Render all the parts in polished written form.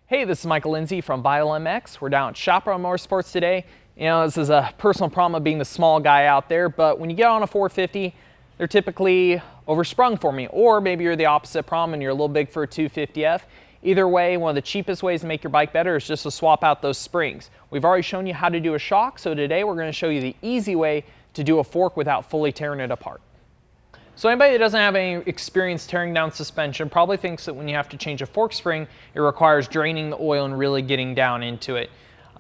Hey, this is Michael Lindsay from Vital MX. We're down at Chaparral Motorsports today. You know, this is a personal problem of being the small guy out there, but when you get on a 450, they're typically oversprung for me, or maybe you're the opposite problem and you're a little big for a 250F. Either way, one of the cheapest ways to make your bike better is just to swap out those springs. We've already shown you how to do a shock, so today we're going to show you the easy way to do a fork without fully tearing it apart. So anybody that doesn't have any experience tearing down suspension probably thinks that when you have to change a fork spring, it requires draining the oil and really getting down into it.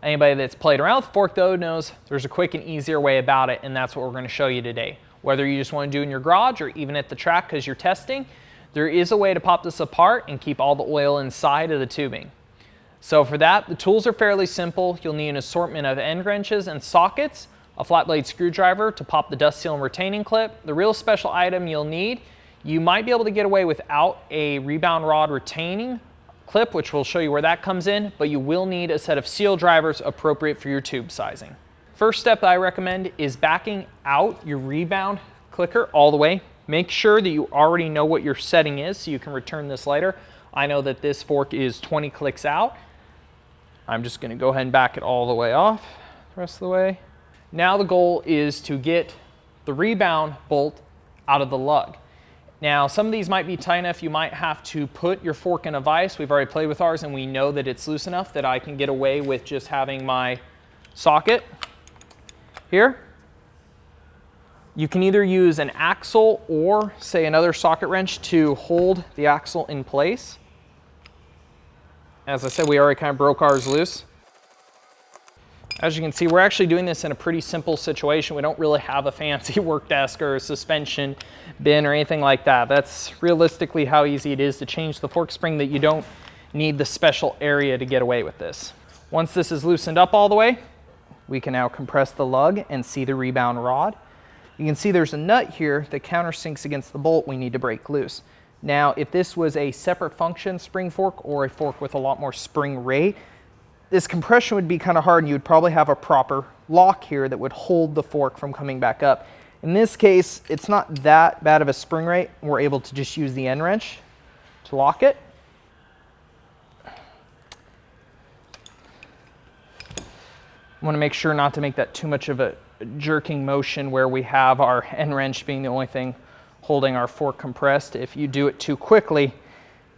Anybody that's played around with the fork though knows there's a quick and easier way about it, and that's what we're going to show you today. Whether you just want to do it in your garage or even at the track because you're testing, there is a way to pop this apart and keep all the oil inside of the tubing. So for that, the tools are fairly simple. You'll need an assortment of end wrenches and sockets, a flat blade screwdriver to pop the dust seal and retaining clip. The real special item you'll need, you might be able to get away without a rebound rod retaining clip, which we'll show you where that comes in, but you will need a set of seal drivers appropriate for your tube sizing. First step I recommend is backing out your rebound clicker all the way. Make sure that you already know what your setting is so you can return this later. I know that this fork is 20 clicks out. I'm just going to go ahead and back it all the way off the rest of the way. Now the goal is to get the rebound bolt out of the lug. Now some of these might be tight enough you might have to put your fork in a vise. We've already played with ours and we know that it's loose enough that I can get away with just having my socket here. You can either use an axle or say another socket wrench to hold the axle in place. As I said, we already kind of broke ours loose. As you can see, we're actually doing this in a pretty simple situation. We don't really have a fancy work desk or a suspension bin or anything like that. That's realistically how easy it is to change the fork spring, that you don't need the special area to get away with this. Once this is loosened up all the way, we can now compress the lug and see the rebound rod. You can see there's a nut here that countersinks against the bolt we need to break loose. Now, if this was a separate function spring fork or a fork with a lot more spring rate, this compression would be kind of hard and you would probably have a proper lock here that would hold the fork from coming back up. In this case, it's not that bad of a spring rate. We're able to just use the end wrench to lock it. I want to make sure not to make that too much of a jerking motion where we have our end wrench being the only thing holding our fork compressed. If you do it too quickly,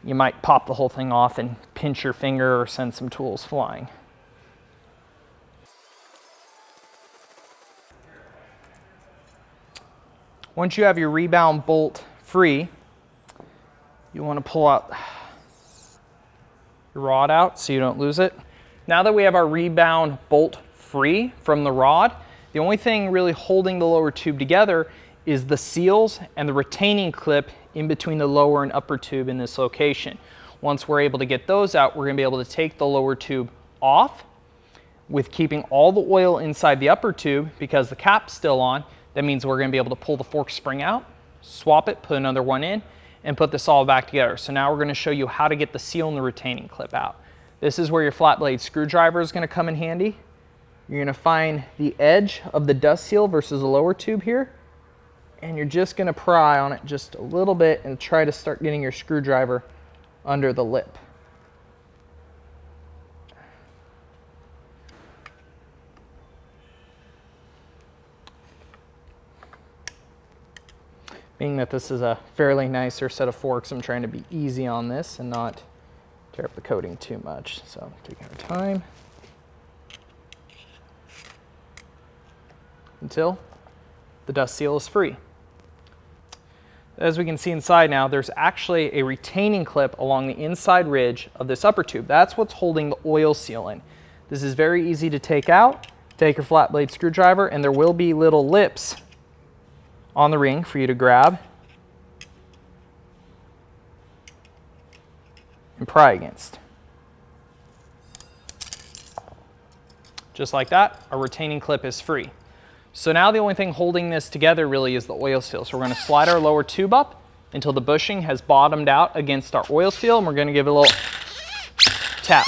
you might pop the whole thing off and pinch your finger or send some tools flying. Once you have your rebound bolt free, you want to pull out your rod out so you don't lose it. Now that we have our rebound bolt free from the rod, the only thing really holding the lower tube together is the seals and the retaining clip in between the lower and upper tube in this location. Once we're able to get those out, we're going to be able to take the lower tube off with keeping all the oil inside the upper tube because the cap's still on. That means we're going to be able to pull the fork spring out, swap it, put another one in, and put this all back together. So now we're going to show you how to get the seal and the retaining clip out. This is where your flat blade screwdriver is going to come in handy. You're going to find the edge of the dust seal versus the lower tube here, and you're just going to pry on it just a little bit and try to start getting your screwdriver under the lip. Being that this is a fairly nicer set of forks, I'm trying to be easy on this and not tear up the coating too much. So taking our time until the dust seal is free. As we can see inside now, there's actually a retaining clip along the inside ridge of this upper tube. That's what's holding the oil seal in. This is very easy to take out. Take your flat blade screwdriver and there will be little lips on the ring for you to grab and pry against. Just like that, our retaining clip is free. So now the only thing holding this together really is the oil seal. So we're going to slide our lower tube up until the bushing has bottomed out against our oil seal, and we're going to give it a little tap.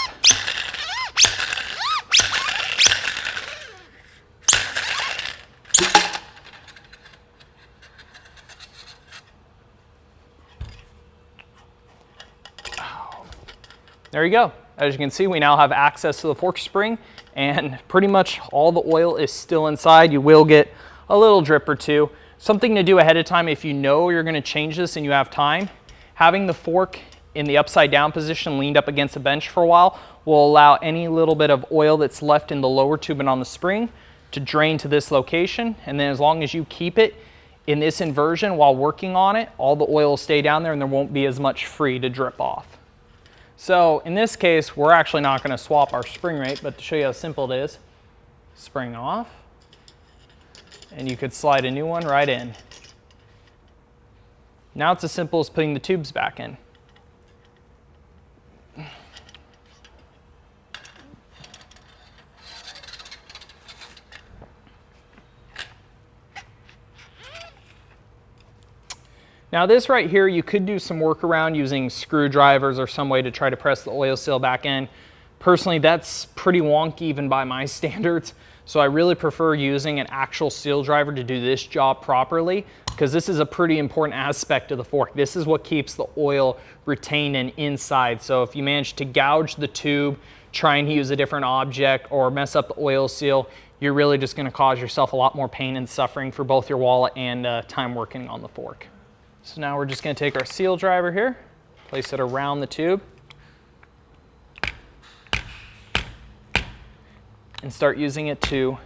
There you go. As you can see, we now have access to the fork spring, and pretty much all the oil is still inside. You will get a little drip or two. Something to do ahead of time if you know you're going to change this and you have time, having the fork in the upside down position leaned up against a bench for a while will allow any little bit of oil that's left in the lower tube and on the spring to drain to this location. And then as long as you keep it in this inversion while working on it, all the oil will stay down there and there won't be as much free to drip off. So in this case, we're actually not going to swap our spring rate, but to show you how simple it is, spring off, and you could slide a new one right in. Now it's as simple as putting the tubes back in. Now this right here, you could do some workaround using screwdrivers or some way to try to press the oil seal back in. Personally, that's pretty wonky even by my standards. So I really prefer using an actual seal driver to do this job properly, because this is a pretty important aspect of the fork. This is what keeps the oil retained and inside. So if you manage to gouge the tube, trying to use a different object, or mess up the oil seal, you're really just gonna cause yourself a lot more pain and suffering for both your wallet and time working on the fork. So now we're just going to take our seal driver here, place it around the tube, and start using it to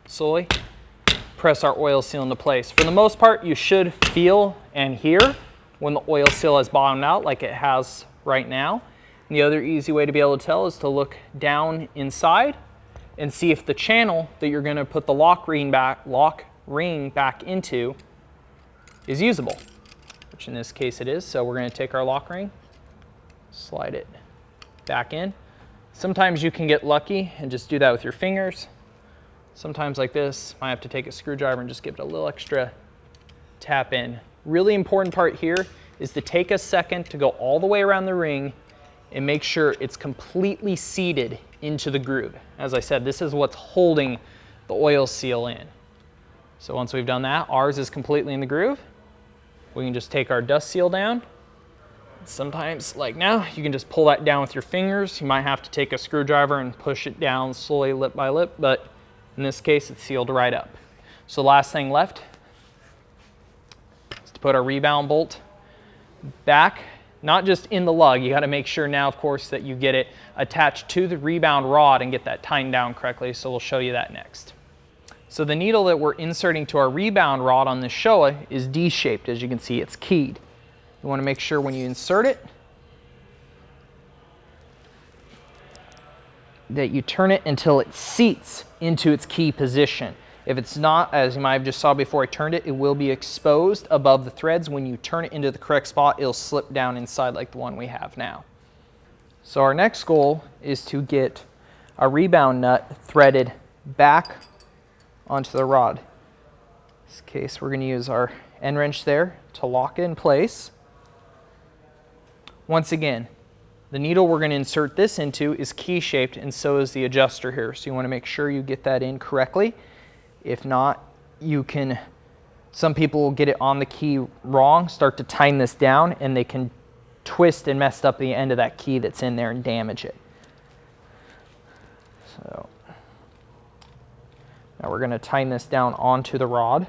slowly press our oil seal into place. For the most part, you should feel and hear when the oil seal has bottomed out like it has right now. And the other easy way to be able to tell is to look down inside and see if the channel that you're going to put the lock ring back into is usable, which in this case it is. So we're going to take our lock ring, slide it back in. Sometimes you can get lucky and just do that with your fingers. Sometimes like this, might have to take a screwdriver and just give it a little extra tap in. Really important part here is to take a second to go all the way around the ring and make sure it's completely seated into the groove. As I said, this is what's holding the oil seal in. So once we've done that, ours is completely in the groove. We can just take our dust seal down. Sometimes, like now, you can just pull that down with your fingers. You might have to take a screwdriver and push it down slowly, lip by lip, but in this case, it's sealed right up. So the last thing left is to put our rebound bolt back, not just in the lug. You got to make sure now, of course, that you get it attached to the rebound rod and get that tightened down correctly. So we'll show you that next. So the needle that we're inserting to our rebound rod on this Showa is D-shaped. As you can see, it's keyed. You want to make sure when you insert it that you turn it until it seats into its key position. If it's not, as you might have just saw before I turned it, it will be exposed above the threads. When you turn it into the correct spot, it'll slip down inside like the one we have now. So our next goal is to get our rebound nut threaded back onto the rod. In this case, we're going to use our end wrench there to lock it in place. Once again, the needle we're going to insert this into is key-shaped, and so is the adjuster here. So you want to make sure you get that in correctly. If not, you can, some people will get it on the key wrong, start to tighten this down, and they can twist and mess up the end of that key that's in there and damage it. So now we're going to tighten this down onto the rod.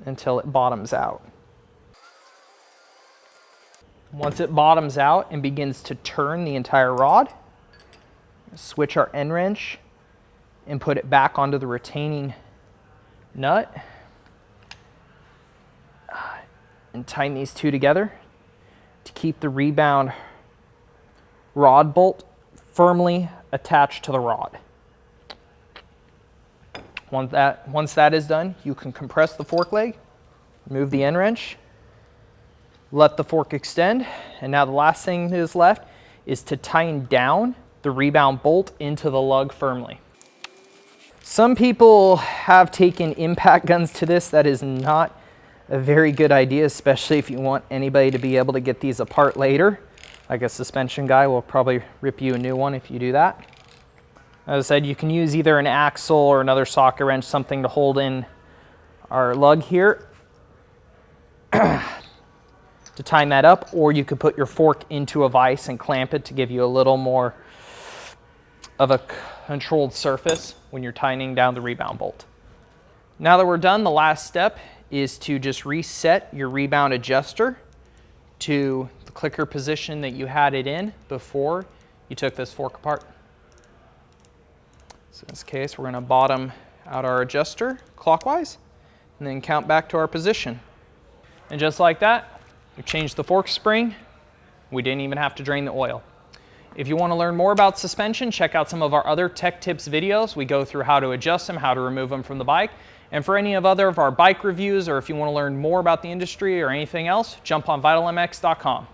Until it bottoms out. Once it bottoms out and begins to turn the entire rod, switch our end wrench and put it back onto the retaining nut and tighten these two together to keep the rebound rod bolt firmly attached to the rod. Once that is done, you can compress the fork leg, remove the end wrench, let the fork extend, and now the last thing that is left is to tighten down the rebound bolt into the lug firmly. Some people have taken impact guns to this. That is not a very good idea, especially if you want anybody to be able to get these apart later. Like a suspension guy will probably rip you a new one if you do that. As I said, you can use either an axle or another socket wrench, something to hold in our lug here. to tighten that up, or you could put your fork into a vise and clamp it to give you a little more of a controlled surface when you're tightening down the rebound bolt. Now that we're done, the last step is to just reset your rebound adjuster to the clicker position that you had it in before you took this fork apart. So in this case, we're going to bottom out our adjuster clockwise and then count back to our position. And just like that, we changed the fork spring. We didn't even have to drain the oil. If you want to learn more about suspension, check out some of our other tech tips videos. We go through how to adjust them, how to remove them from the bike. And for any of our bike reviews, or if you want to learn more about the industry or anything else, jump on vitalmx.com.